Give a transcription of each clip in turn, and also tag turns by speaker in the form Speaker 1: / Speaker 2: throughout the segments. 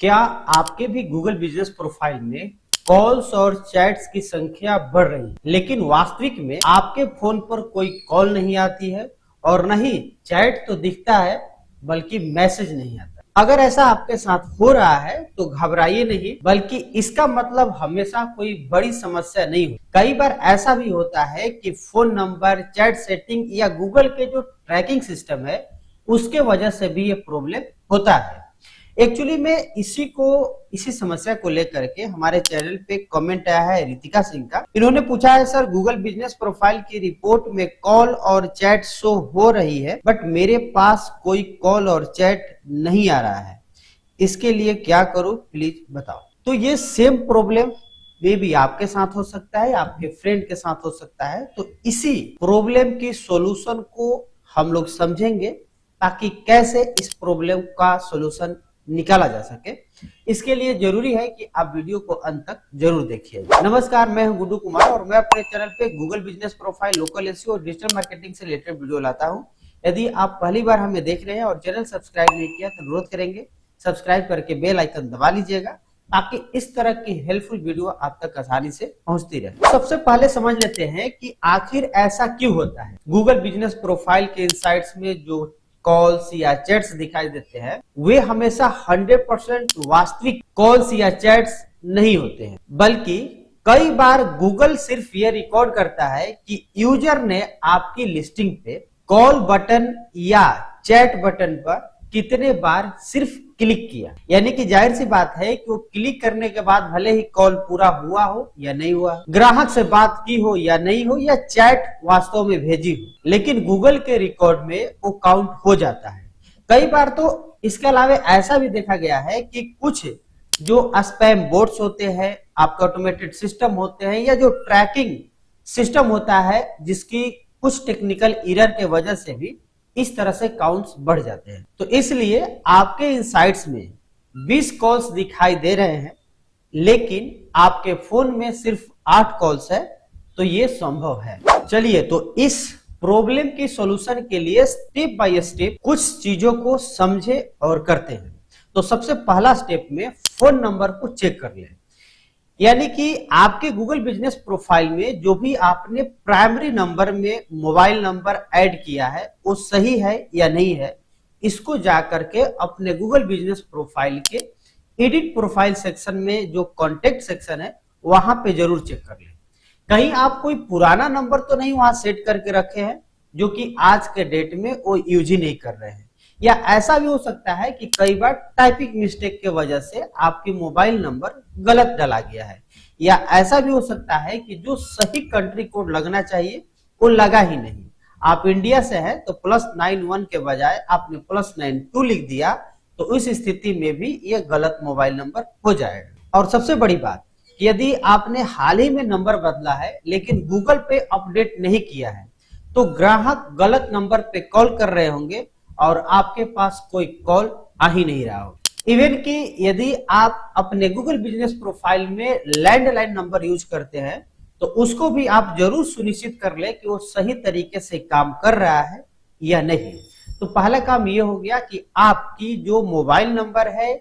Speaker 1: क्या आपके भी गूगल बिजनेस प्रोफाइल में कॉल्स और चैट्स की संख्या बढ़ रही है, लेकिन वास्तविक में आपके फोन पर कोई कॉल नहीं आती है और न ही चैट तो दिखता है बल्कि मैसेज नहीं आता? अगर ऐसा आपके साथ हो रहा है तो घबराइए नहीं, बल्कि इसका मतलब हमेशा कोई बड़ी समस्या नहीं हो। कई बार ऐसा भी होता है कि फोन नंबर, चैट सेटिंग या गूगल के जो ट्रैकिंग सिस्टम है उसके वजह से भी ये प्रॉब्लम होता है। एक्चुअली में इसी समस्या को लेकर के हमारे चैनल पे कमेंट आया है रितिका सिंह का। इन्होंने पूछा है, सर गूगल बिजनेस प्रोफाइल की रिपोर्ट में कॉल और चैट शो हो रही है बट मेरे पास कोई कॉल और चैट नहीं आ रहा है, इसके लिए क्या करूं प्लीज बताओ। तो ये सेम प्रॉब्लम मे भी आपके साथ हो सकता है, आपके फ्रेंड के साथ हो सकता है। तो इसी प्रॉब्लम की सॉल्यूशन को हम लोग समझेंगे ताकि कैसे इस प्रॉब्लम का सॉल्यूशन निकाला जा सके। इसके लिए जरूरी है कि आप वीडियो को अंत तक जरूर देखिए। नमस्कार, मैं हूं गुड्डू कुमार और मैं अपने चैनल पे Google business profile, local SEO और डिजिटल मार्केटिंग से रिलेटेड वीडियो लाता हूं। यदि आप पहली बार हमें देख रहे हैं और चैनल सब्सक्राइब नहीं किया तो अनुरोध करेंगे सब्सक्राइब करके बेल आइकन दबा लीजिएगा ताकि इस तरह की हेल्पफुल वीडियो आप तक आसानी से पहुंचती रहे। सबसे पहले समझ लेते हैं कि आखिर ऐसा क्यों होता है। गूगल बिजनेस प्रोफाइल के इनसाइट्स में जो कॉल्स या चैट्स दिखाई देते हैं वे हमेशा 100% वास्तविक कॉल्स या चैट्स नहीं होते हैं, बल्कि कई बार गूगल सिर्फ ये रिकॉर्ड करता है कि यूजर ने आपकी लिस्टिंग पे कॉल बटन या चैट बटन पर कितने बार सिर्फ क्लिक किया। यानी कि जाहिर सी बात है कि वो क्लिक करने के बाद भले ही कॉल पूरा हुआ हो या नहीं हुआ, ग्राहक से बात की हो या नहीं हो, या चैट वास्तव में भेजी हो, लेकिन गूगल के रिकॉर्ड में वो काउंट हो जाता है। कई बार तो इसके अलावा ऐसा भी देखा गया है कि कुछ जो स्पैम बोट्स होते हैं, आपका ऑटोमेटेड सिस्टम होते हैं, या जो ट्रैकिंग सिस्टम होता है जिसकी कुछ टेक्निकल एरर के वजह से भी इस तरह से काउंट्स बढ़ जाते हैं। तो इसलिए आपके इनसाइट्स में 20 कॉल्स दिखाई दे रहे हैं लेकिन आपके फोन में सिर्फ 8 कॉल्स है, तो ये संभव है। चलिए, तो इस प्रॉब्लम की सॉल्यूशन के लिए स्टेप बाय स्टेप कुछ चीजों को समझे और करते हैं। तो सबसे पहला स्टेप में फोन नंबर को चेक कर लें। यानी कि आपके गूगल बिजनेस प्रोफाइल में जो भी आपने प्राइमरी नंबर में मोबाइल नंबर ऐड किया है वो सही है या नहीं है, इसको जाकर के अपने गूगल बिजनेस प्रोफाइल के एडिट प्रोफाइल सेक्शन में जो कॉन्टेक्ट सेक्शन है वहां पे जरूर चेक कर लें। कहीं आप कोई पुराना नंबर तो नहीं वहां सेट करके रखे हैं जो कि आज के डेट में वो यूज ही नहीं कर रहे हैं, या ऐसा भी हो सकता है कि कई बार टाइपिंग मिस्टेक के वजह से आपकी मोबाइल नंबर गलत डाला गया है, या ऐसा भी हो सकता है कि जो सही कंट्री कोड लगना चाहिए वो लगा ही नहीं। आप इंडिया से हैं तो +91 के बजाय आपने +92 लिख दिया, तो उस स्थिति में भी ये गलत मोबाइल नंबर हो जाएगा। और सबसे बड़ी बात, यदि आपने हाल ही में नंबर बदला है लेकिन गूगल पे अपडेट नहीं किया है तो ग्राहक गलत नंबर पे कॉल कर रहे होंगे और आपके पास कोई कॉल आ ही नहीं रहा हो। इवन कि यदि आप अपने गूगल बिजनेस प्रोफाइल में लैंडलाइन नंबर यूज करते हैं तो उसको भी आप जरूर सुनिश्चित कर ले कि वो सही तरीके से काम कर रहा है या नहीं। तो पहला काम ये हो गया कि आपकी जो मोबाइल नंबर है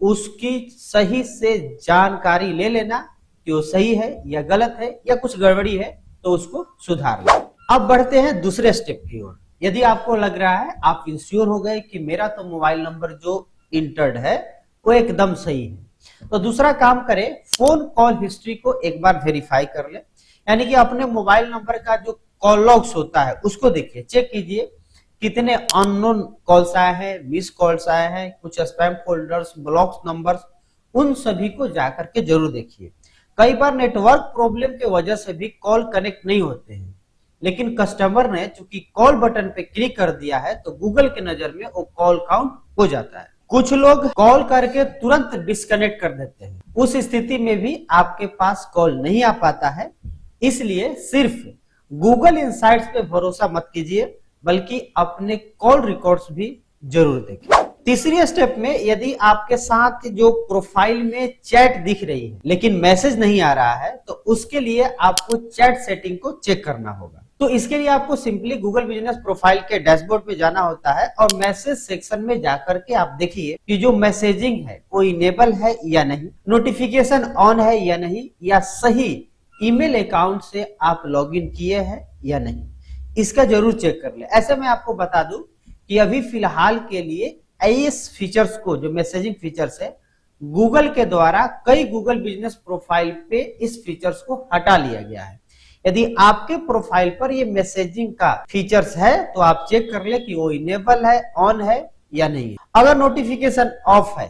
Speaker 1: उसकी सही से जानकारी ले लेना कि वो सही है या गलत है, या कुछ गड़बड़ी है तो उसको सुधार लें। अब बढ़ते हैं दूसरे स्टेप की ओर। यदि आपको लग रहा है, आप इंश्योर हो गए कि मेरा तो मोबाइल नंबर जो इंटर्ड है वो एकदम सही है, तो दूसरा काम करें, फोन कॉल हिस्ट्री को एक बार वेरीफाई कर ले। यानी कि अपने मोबाइल नंबर का जो कॉल लॉग्स होता है उसको देखिए, चेक कीजिए कितने अननोन कॉल्स आए हैं, मिस कॉल्स आए हैं, कुछ स्पैम फोल्डर्स, ब्लॉक नंबर्स, उन सभी को जाकर के जरूर देखिए। कई बार नेटवर्क प्रॉब्लम के वजह से भी कॉल कनेक्ट नहीं होते हैं, लेकिन कस्टमर ने चूंकि कॉल बटन पे क्लिक कर दिया है तो गूगल के नजर में वो कॉल काउंट हो जाता है। कुछ लोग कॉल करके तुरंत डिस्कनेक्ट कर देते हैं, उस स्थिति में भी आपके पास कॉल नहीं आ पाता है। इसलिए सिर्फ गूगल इनसाइट्स पे भरोसा मत कीजिए, बल्कि अपने कॉल रिकॉर्ड्स भी जरूर देखें। तीसरी स्टेप में, यदि आपके साथ जो प्रोफाइल में चैट दिख रही है लेकिन मैसेज नहीं आ रहा है तो उसके लिए आपको चैट सेटिंग को चेक करना होगा। तो इसके लिए आपको सिंपली गूगल बिजनेस प्रोफाइल के डैशबोर्ड पे जाना होता है और मैसेज सेक्शन में जाकर के आप देखिए कि जो मैसेजिंग है वो इनेबल है या नहीं, नोटिफिकेशन ऑन है या नहीं, या सही ईमेल अकाउंट से आप लॉगिन किए हैं या नहीं, इसका जरूर चेक कर ले। ऐसे में आपको बता दूं कि अभी फिलहाल के लिए इस फीचर्स को, जो मैसेजिंग फीचर्स है, गूगल के द्वारा कई गूगल बिजनेस प्रोफाइल पे इस फीचर्स को हटा लिया गया है। यदि आपके प्रोफाइल पर ये मैसेजिंग का फीचर्स है तो आप चेक कर ले कि वो इनेबल है, ऑन है या नहीं। अगर नोटिफिकेशन ऑफ है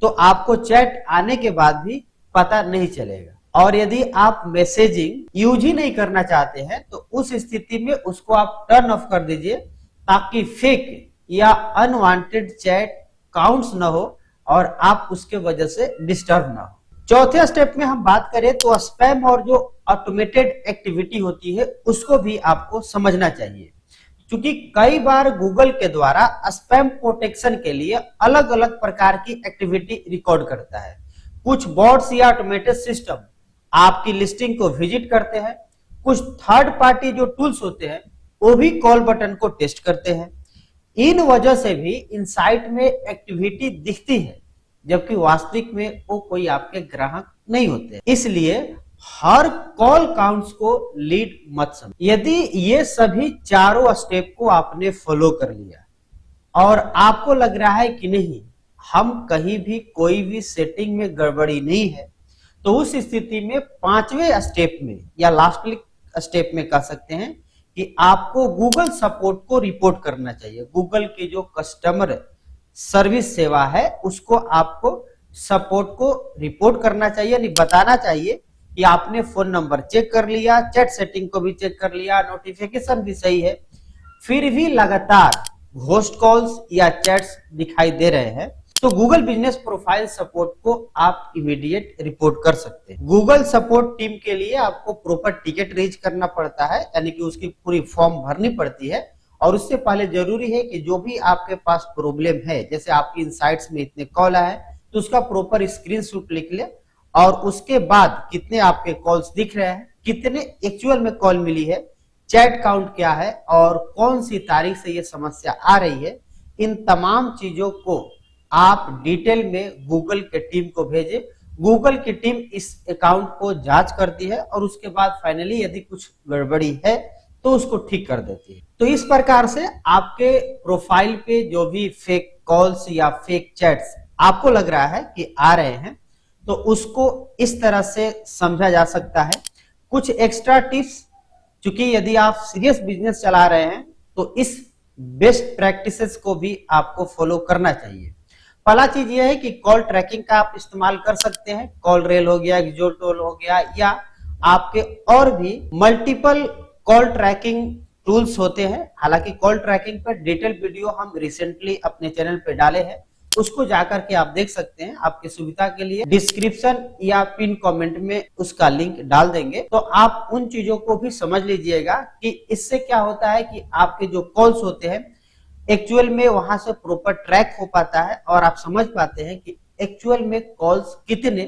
Speaker 1: तो आपको चैट आने के बाद भी पता नहीं चलेगा, और यदि आप मैसेजिंग यूज ही नहीं करना चाहते हैं तो उस स्थिति में उसको आप टर्न ऑफ कर दीजिए, ताकि फेक या अनवांटेड चैट काउंट्स ना हो और आप उसके वजह से डिस्टर्ब ना हो। चौथे स्टेप में हम बात करें तो स्पैम और जो ऑटोमेटेड एक्टिविटी होती है उसको भी आपको समझना चाहिए, क्योंकि कई बार गूगल के द्वारा स्पैम प्रोटेक्शन के लिए अलग अलग प्रकार की एक्टिविटी रिकॉर्ड करता है। कुछ बॉट्स या ऑटोमेटेड सिस्टम आपकी लिस्टिंग को विजिट करते हैं, कुछ थर्ड पार्टी जो टूल्स होते हैं वो भी कॉल बटन को टेस्ट करते हैं। इन वजह से भी इनसाइट में एक्टिविटी दिखती है, जबकि वास्तविक में वो कोई आपके ग्राहक नहीं होते। इसलिए हर कॉल काउंट्स को लीड मत समझिए। यदि ये सभी चारों स्टेप को आपने फॉलो कर लिया और आपको लग रहा है कि नहीं, हम कहीं भी कोई भी सेटिंग में गड़बड़ी नहीं है, तो उस स्थिति में पांचवें स्टेप में या लास्ट स्टेप में कह सकते हैं कि आपको गूगल सपोर्ट को रिपोर्ट करना चाहिए। गूगल की जो कस्टमर सर्विस सेवा है उसको आपको सपोर्ट को रिपोर्ट करना चाहिए, यानी बताना चाहिए कि आपने फोन नंबर चेक कर लिया, चैट सेटिंग को भी चेक कर लिया, नोटिफिकेशन भी सही है, फिर भी लगातार घोस्ट कॉल्स या चैट्स दिखाई दे रहे हैं, तो गूगल बिजनेस प्रोफाइल सपोर्ट को आप इमीडिएट रिपोर्ट कर सकते हैं। गूगल सपोर्ट टीम के लिए आपको प्रॉपर टिकट रेज करना पड़ता है, यानी कि उसकी पूरी फॉर्म भरनी पड़ती है, और उससे पहले जरूरी है कि जो भी आपके पास प्रॉब्लम है, जैसे आपकी इनसाइट्स में इतने कॉल आए तो उसका प्रॉपर स्क्रीनशॉट लिख ले, और उसके बाद कितने आपके कॉल्स दिख रहे हैं, कितने एक्चुअल में कॉल मिली है, चैट काउंट क्या है और कौन सी तारीख से ये समस्या आ रही है, इन तमाम चीजों को आप डिटेल में गूगल के टीम को भेजें। गूगल की टीम इस अकाउंट को जांच करती है और उसके बाद फाइनली यदि कुछ गड़बड़ी है तो उसको ठीक कर देती है। तो इस प्रकार से आपके प्रोफाइल पे जो भी फेक कॉल्स या फेक चैट्स आपको लग रहा है कि आ रहे हैं, तो उसको इस तरह से समझा जा सकता है। कुछ एक्स्ट्रा टिप्स, क्योंकि यदि आप सीरियस बिजनेस चला रहे हैं तो इस बेस्ट प्रैक्टिसेस को भी आपको फॉलो करना चाहिए। पहला चीज यह है कि कॉल ट्रैकिंग का आप इस्तेमाल कर सकते हैं। कॉल रेल हो गया, एक्सोटोल हो गया, या आपके और भी मल्टीपल कॉल ट्रैकिंग टूल्स होते हैं। हालांकि कॉल ट्रैकिंग पर डिटेल वीडियो हम रिसेंटली अपने चैनल पे डाले हैं, उसको जाकर के आप देख सकते हैं। आपकी सुविधा के लिए डिस्क्रिप्शन या पिन कमेंट में उसका लिंक डाल देंगे, तो आप उन चीजों को भी समझ लीजिएगा कि इससे क्या होता है कि आपके जो कॉल्स होते हैं एक्चुअल में वहां से प्रॉपर ट्रैक हो पाता है और आप समझ पाते हैं कि एक्चुअल में कॉल्स कितने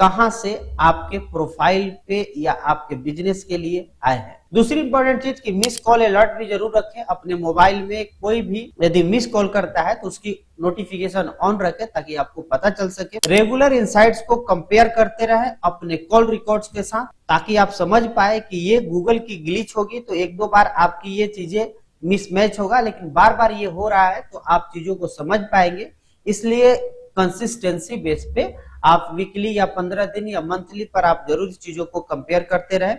Speaker 1: कहां से आपके प्रोफाइल पे या आपके बिजनेस के लिए आए हैं। दूसरी इंपॉर्टेंट चीज कि मिस कॉल अलर्ट भी जरूर रखें। अपने मोबाइल में कोई भी यदि मिस कॉल करता है तो उसकी नोटिफिकेशन ऑन रखें, ताकि आपको पता चल सके। रेगुलर इनसाइट्स को कंपेयर करते रहें अपने कॉल रिकॉर्ड्स के साथ, ताकि आप समझ पाए कि ये गूगल की ग्लिच होगी तो एक दो बार आपकी ये चीजें मिसमैच होगा, लेकिन बार बार ये हो रहा है तो आप चीजों को समझ पाएंगे। इसलिए कंसिस्टेंसी बेस पे आप वीकली या 15 दिन या मंथली पर आप जरूर चीजों को कंपेयर करते रहें।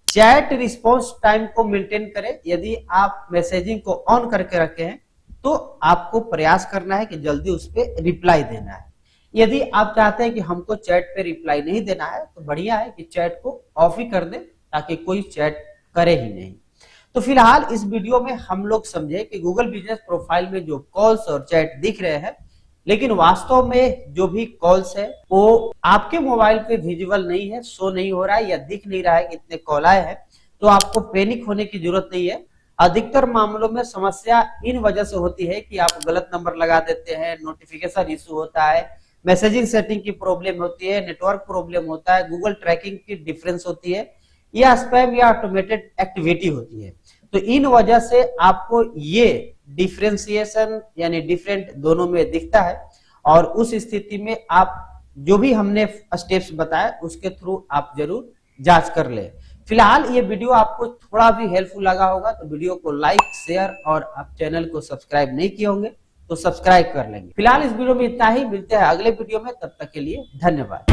Speaker 1: चैट रिस्पॉन्स टाइम को मेंटेन करें। यदि आप मैसेजिंग को ऑन करके रखे हैं तो आपको प्रयास करना है कि जल्दी उस पर रिप्लाई देना है। यदि आप चाहते हैं कि हमको चैट पे रिप्लाई नहीं देना है तो बढ़िया है कि चैट को ऑफ ही कर दें, ताकि कोई चैट करे ही नहीं। तो फिलहाल इस वीडियो में हम लोग समझे कि गूगल बिजनेस प्रोफाइल में जो कॉल्स और चैट दिख रहे हैं, लेकिन वास्तव में जो भी कॉल्स है वो आपके मोबाइल पे विजिबल नहीं है, शो नहीं हो रहा है या दिख नहीं रहा है कि इतने कॉल आए हैं, तो आपको पैनिक होने की जरूरत नहीं है। अधिकतर मामलों में समस्या इन वजह से होती है कि आप गलत नंबर लगा देते हैं, नोटिफिकेशन इशू होता है, मैसेजिंग सेटिंग की प्रॉब्लम होती है, नेटवर्क प्रॉब्लम होता है, गूगल ट्रैकिंग की डिफरेंस होती है। या स्पैम या ऑटोमेटेड एक्टिविटी होती है। तो इन वजह से आपको ये डिफरेंशिएशन यानी डिफरेंट दोनों में दिखता है, और उस स्थिति में आप जो भी हमने स्टेप्स बताए उसके थ्रू आप जरूर जांच कर ले। फिलहाल ये वीडियो आपको थोड़ा भी हेल्पफुल लगा होगा तो वीडियो को लाइक, शेयर और आप चैनल को सब्सक्राइब नहीं किए होंगे तो सब्सक्राइब कर लेंगे। फिलहाल इस वीडियो में इतना ही, मिलते हैं अगले वीडियो में, तब तक के लिए धन्यवाद।